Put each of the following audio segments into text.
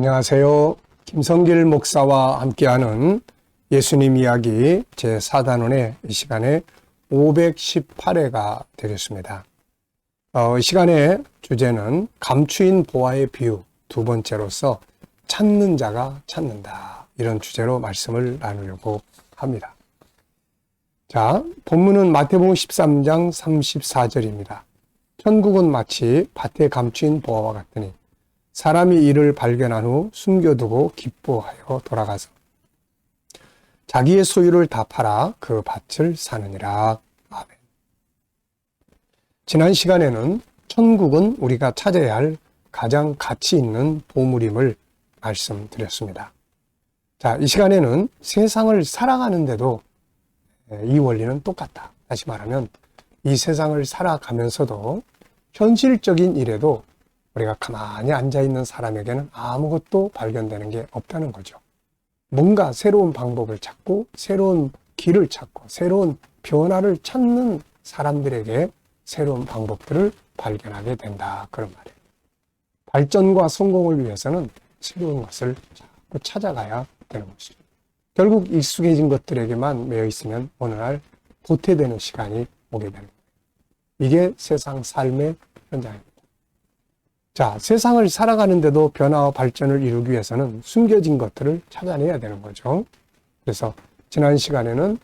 안녕하세요. 김성길 목사와 함께하는 예수님 이야기 제4단원의 이 시간에 518회가 되겠습니다. 이 시간의 주제는 감추인 보화의 비유 두 번째로서 찾는 자가 찾는다. 이런 주제로 말씀을 나누려고 합니다. 자, 본문은 마태복음 13장 34절입니다. 천국은 마치 밭에 감추인 보화와 같으니 사람이 이를 발견한 후 숨겨두고 기뻐하여 돌아가서 자기의 소유를 다 팔아 그 밭을 사느니라. 아멘. 지난 시간에는 천국은 우리가 찾아야 할 가장 가치 있는 보물임을 말씀드렸습니다. 자, 이 시간에는 세상을 살아가는데도 이 원리는 똑같다. 다시 말하면 이 세상을 살아가면서도 현실적인 일에도 우리가 가만히 앉아있는 사람에게는 아무것도 발견되는 게 없다는 거죠. 뭔가 새로운 방법을 찾고 새로운 길을 찾고 새로운 변화를 찾는 사람들에게 새로운 방법들을 발견하게 된다. 그런 말이에요. 발전과 성공을 위해서는 새로운 것을 자꾸 찾아가야 되는 것이죠. 결국 익숙해진 것들에게만 매여 있으면 어느 날 도태되는 시간이 오게 되는 거예요. 이게 세상 삶의 현장입니다. 자, 세상을 살아가는데도 변화와 발전을 이루기 위해서는 숨겨진 것들을 찾아내야 되는 거죠. 그래서 지난 시간에는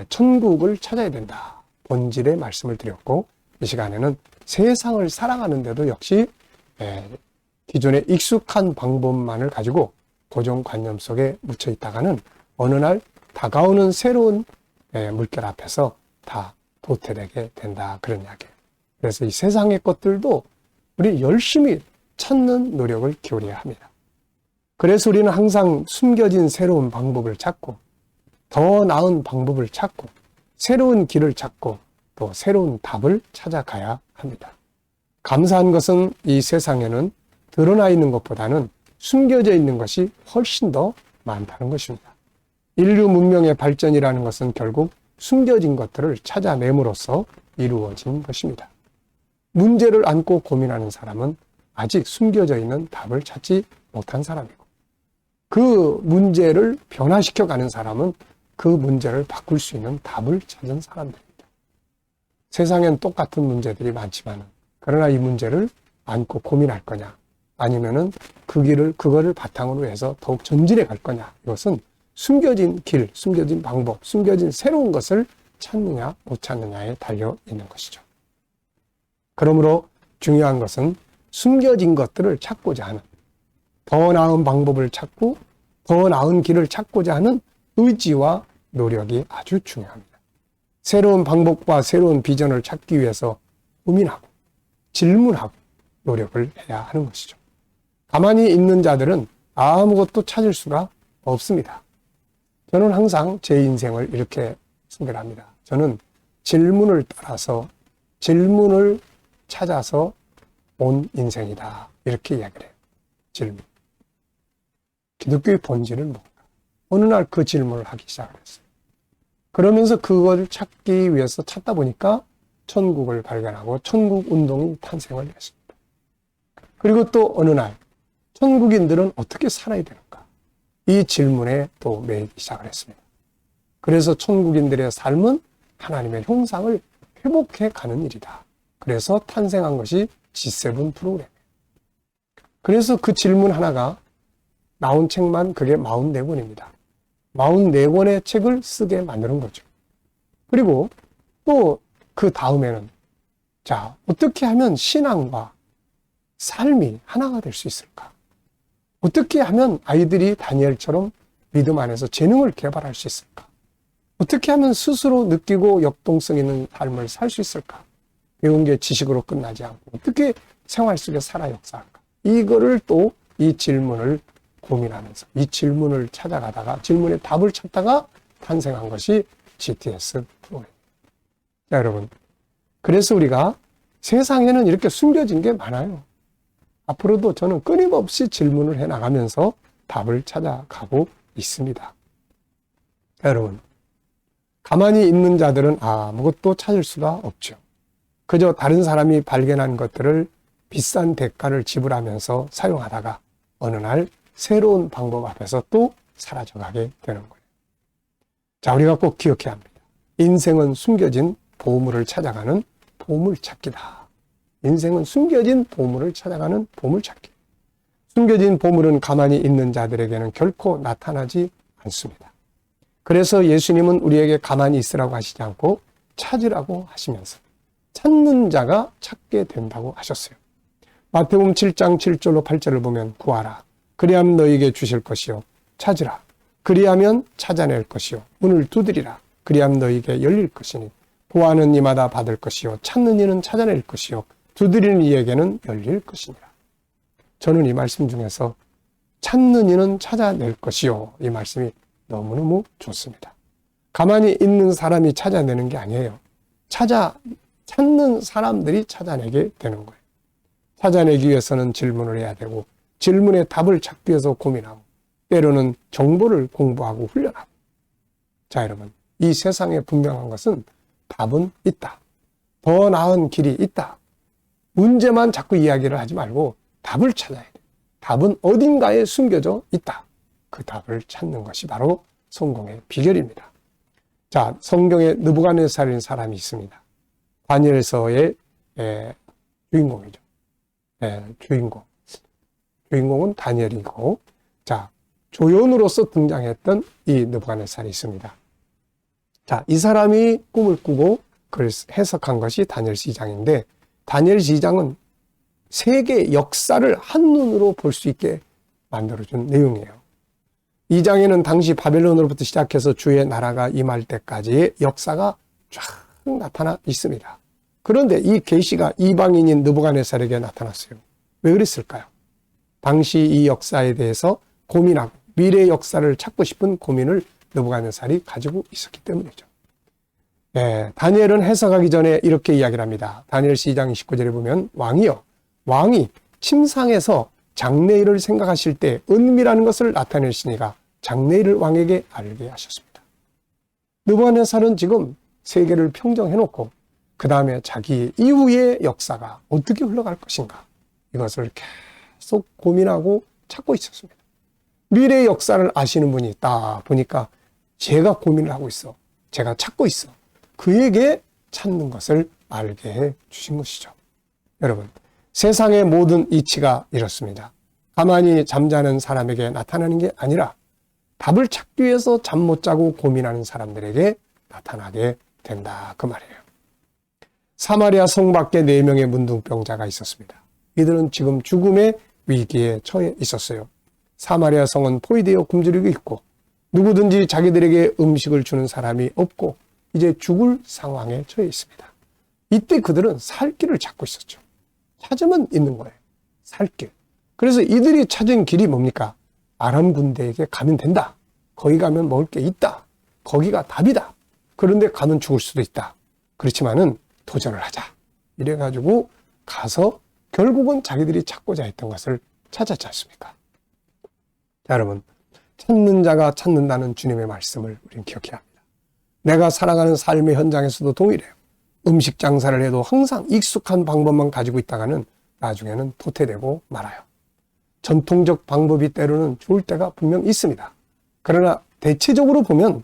천국을 찾아야 된다. 본질의 말씀을 드렸고, 이 시간에는 세상을 살아가는데도 역시 기존의 익숙한 방법만을 가지고 고정관념 속에 묻혀 있다가는 어느 날 다가오는 새로운 물결 앞에서 다 도태되게 된다. 그런 이야기예요. 그래서 이 세상의 것들도 우리 열심히 찾는 노력을 기울여야 합니다. 그래서 우리는 항상 숨겨진 새로운 방법을 찾고 더 나은 방법을 찾고 새로운 길을 찾고 또 새로운 답을 찾아가야 합니다. 감사한 것은 이 세상에는 드러나 있는 것보다는 숨겨져 있는 것이 훨씬 더 많다는 것입니다. 인류 문명의 발전이라는 것은 결국 숨겨진 것들을 찾아냄으로써 이루어진 것입니다. 문제를 안고 고민하는 사람은 아직 숨겨져 있는 답을 찾지 못한 사람이고, 그 문제를 변화시켜가는 사람은 그 문제를 바꿀 수 있는 답을 찾은 사람들입니다. 세상엔 똑같은 문제들이 많지만, 그러나 이 문제를 안고 고민할 거냐, 아니면은 그거를 바탕으로 해서 더욱 전진해 갈 거냐, 이것은 숨겨진 길, 숨겨진 방법, 숨겨진 새로운 것을 찾느냐, 못 찾느냐에 달려 있는 것이죠. 그러므로 중요한 것은 숨겨진 것들을 찾고자 하는, 더 나은 방법을 찾고 더 나은 길을 찾고자 하는 의지와 노력이 아주 중요합니다. 새로운 방법과 새로운 비전을 찾기 위해서 고민하고 질문하고 노력을 해야 하는 것이죠. 가만히 있는 자들은 아무것도 찾을 수가 없습니다. 저는 항상 제 인생을 이렇게 소개합니다. 저는 질문을 따라서 질문을 찾아서 온 인생이다. 이렇게 이야기를 해요. 질문. 기독교의 본질은 뭔가? 어느 날 그 질문을 하기 시작을 했어요. 그러면서 그걸 찾기 위해서 찾다 보니까 천국을 발견하고 천국 운동이 탄생을 했습니다. 그리고 또 어느 날 천국인들은 어떻게 살아야 되는가? 이 질문에 또 매이기 시작을 했습니다. 그래서 천국인들의 삶은 하나님의 형상을 회복해 가는 일이다. 그래서 탄생한 것이 G7 프로그램이에요. 그래서 그 질문 하나가 나온 책만 그게 44권입니다. 44권의 책을 쓰게 만드는 거죠. 그리고 또 그 다음에는 자, 어떻게 하면 신앙과 삶이 하나가 될 수 있을까? 어떻게 하면 아이들이 다니엘처럼 믿음 안에서 재능을 개발할 수 있을까? 어떻게 하면 스스로 느끼고 역동성 있는 삶을 살 수 있을까? 배운 게 지식으로 끝나지 않고 어떻게 생활 속에 살아 역사할까? 이거를 또 이 질문을 고민하면서 이 질문을 찾아가다가 질문의 답을 찾다가 탄생한 것이 GTS 프로그램입니다. 자, 여러분. 그래서 우리가 세상에는 이렇게 숨겨진 게 많아요. 앞으로도 저는 끊임없이 질문을 해나가면서 답을 찾아가고 있습니다. 자, 여러분. 가만히 있는 자들은 아무것도 찾을 수가 없죠. 그저 다른 사람이 발견한 것들을 비싼 대가를 지불하면서 사용하다가 어느 날 새로운 방법 앞에서 또 사라져가게 되는 거예요. 자, 우리가 꼭 기억해야 합니다. 인생은 숨겨진 보물을 찾아가는 보물찾기다. 인생은 숨겨진 보물을 찾아가는 보물찾기. 숨겨진 보물은 가만히 있는 자들에게는 결코 나타나지 않습니다. 그래서 예수님은 우리에게 가만히 있으라고 하시지 않고 찾으라고 하시면서 찾는 자가 찾게 된다고 하셨어요. 마태복음 7장 7절로 8절을 보면 구하라. 그리하면 너희에게 주실 것이요. 찾으라. 그리하면 찾아낼 것이요. 문을 두드리라. 그리하면 너희에게 열릴 것이니 구하는 이마다 받을 것이요. 찾는 이는 찾아낼 것이요. 두드리는 이에게는 열릴 것이니라. 저는 이 말씀 중에서 찾는 이는 찾아낼 것이요. 이 말씀이 너무너무 좋습니다. 가만히 있는 사람이 찾아내는 게 아니에요. 찾는 사람들이 찾아내게 되는 거예요. 찾아내기 위해서는 질문을 해야 되고 질문의 답을 찾기 위해서 고민하고 때로는 정보를 공부하고 훈련하고. 자, 여러분, 이 세상에 분명한 것은 답은 있다. 더 나은 길이 있다. 문제만 자꾸 이야기를 하지 말고 답을 찾아야 돼. 답은 어딘가에 숨겨져 있다. 그 답을 찾는 것이 바로 성공의 비결입니다. 자, 성경에 느부갓네살이라는 사람이 있습니다. 다니엘서의 주인공이죠. 주인공은 다니엘이고, 자, 조연으로서 등장했던 이 느부갓네살이 있습니다. 자, 이 사람이 꿈을 꾸고 그걸 해석한 것이 다니엘서 2장인데, 다니엘서 2장은 세계 역사를 한눈으로 볼 수 있게 만들어준 내용이에요. 2장에는 당시 바벨론으로부터 시작해서 주의 나라가 임할 때까지의 역사가 쫙 나타나 있습니다. 그런데 이 계시가 이방인인 느부갓네살에게 나타났어요. 왜 그랬을까요? 당시 이 역사에 대해서 고민하고 미래의 역사를 찾고 싶은 고민을 느부갓네살이 가지고 있었기 때문이죠. 네, 다니엘은 해석하기 전에 이렇게 이야기를 합니다. 다니엘서 2장 29절에 보면 왕이요, 왕이 침상에서 장래일을 생각하실 때 은밀한 것을 나타내시니가 장래일을 왕에게 알게 하셨습니다. 느부갓네살은 지금 세계를 평정해놓고 그 다음에 자기 이후의 역사가 어떻게 흘러갈 것인가, 이것을 계속 고민하고 찾고 있었습니다. 미래의 역사를 아시는 분이 딱 보니까 제가 고민을 하고 있어, 제가 찾고 있어, 그에게 찾는 것을 알게 해 주신 것이죠. 여러분, 세상의 모든 이치가 이렇습니다. 가만히 잠자는 사람에게 나타나는 게 아니라 답을 찾기 위해서 잠 못 자고 고민하는 사람들에게 나타나게 된다, 그 말이에요. 사마리아 성 밖에 4명의 문둥병자가 있었습니다. 이들은 지금 죽음의 위기에 처해 있었어요. 사마리아 성은 포위되어 굶주리고 있고 누구든지 자기들에게 음식을 주는 사람이 없고 이제 죽을 상황에 처해 있습니다. 이때 그들은 살 길을 찾고 있었죠. 찾으면 있는 거예요. 살 길. 그래서 이들이 찾은 길이 뭡니까? 아람 군대에게 가면 된다. 거기 가면 먹을 게 있다. 거기가 답이다. 그런데 가면 죽을 수도 있다. 그렇지만은 도전을 하자. 이래가지고 가서 결국은 자기들이 찾고자 했던 것을 찾았지 않습니까? 자, 여러분, 찾는 자가 찾는다는 주님의 말씀을 우리는 기억해야 합니다. 내가 살아가는 삶의 현장에서도 동일해요. 음식 장사를 해도 항상 익숙한 방법만 가지고 있다가는 나중에는 도태되고 말아요. 전통적 방법이 때로는 좋을 때가 분명 있습니다. 그러나 대체적으로 보면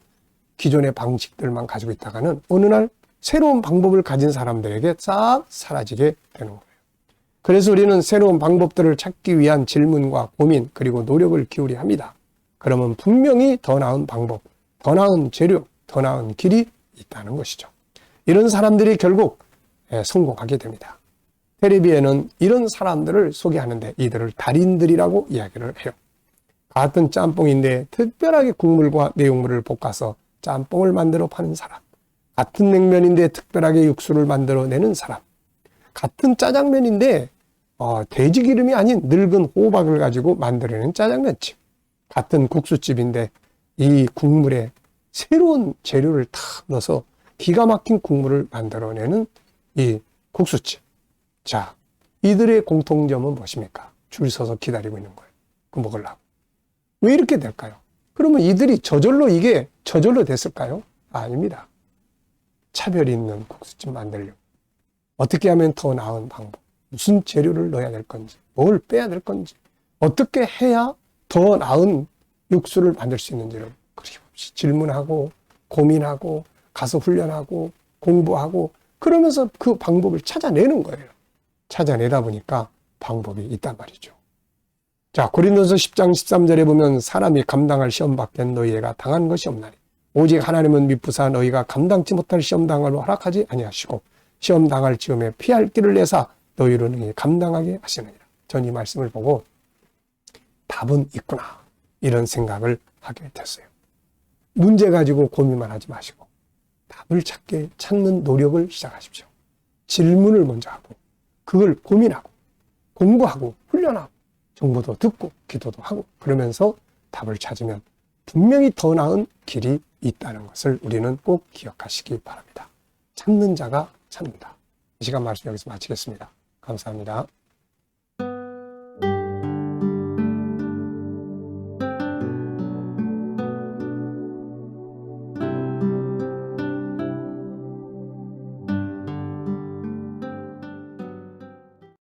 기존의 방식들만 가지고 있다가는 어느 날 새로운 방법을 가진 사람들에게 싹 사라지게 되는 거예요. 그래서 우리는 새로운 방법들을 찾기 위한 질문과 고민 그리고 노력을 기울여야 합니다. 그러면 분명히 더 나은 방법, 더 나은 재료, 더 나은 길이 있다는 것이죠. 이런 사람들이 결국 성공하게 됩니다. 텔레비에는 이런 사람들을 소개하는데 이들을 달인들이라고 이야기를 해요. 같은 짬뽕인데 특별하게 국물과 내용물을 볶아서 짬뽕을 만들어 파는 사람, 같은 냉면인데 특별하게 육수를 만들어내는 사람, 같은 짜장면인데 돼지 기름이 아닌 늙은 호박을 가지고 만들어내는 짜장면집, 같은 국수집인데 이 국물에 새로운 재료를 탁 넣어서 기가 막힌 국물을 만들어내는 이 국수집. 자, 이들의 공통점은 무엇입니까? 줄 서서 기다리고 있는 거예요. 그 먹으려고. 왜 이렇게 될까요? 그러면 이들이 저절로 됐을까요? 아닙니다. 차별이 있는 국수집 만들려고. 어떻게 하면 더 나은 방법, 무슨 재료를 넣어야 될 건지, 뭘 빼야 될 건지, 어떻게 해야 더 나은 육수를 만들 수 있는지를 끊임없이 질문하고 고민하고 가서 훈련하고 공부하고 그러면서 그 방법을 찾아내는 거예요. 찾아내다 보니까 방법이 있단 말이죠. 자, 고린도서 10장 13절에 보면 사람이 감당할 시험 밖엔 너희가 당한 것이 없나니 오직 하나님은 미쁘사 너희가 감당치 못할 시험 당하로 허락하지 아니하시고 시험 당할 즈음에 피할 길을 내사 너희로 능히 감당하게 하시느니라. 전 이 말씀을 보고 답은 있구나 이런 생각을 하게 됐어요. 문제 가지고 고민만 하지 마시고 답을 찾는 노력을 시작하십시오. 질문을 먼저 하고 그걸 고민하고 공부하고 훈련하고 정보도 듣고 기도도 하고 그러면서 답을 찾으면 분명히 더 나은 길이 있다는 것을 우리는 꼭 기억하시기 바랍니다. 찾는 자가 찾는다. 이 시간 말씀 여기서 마치겠습니다. 감사합니다.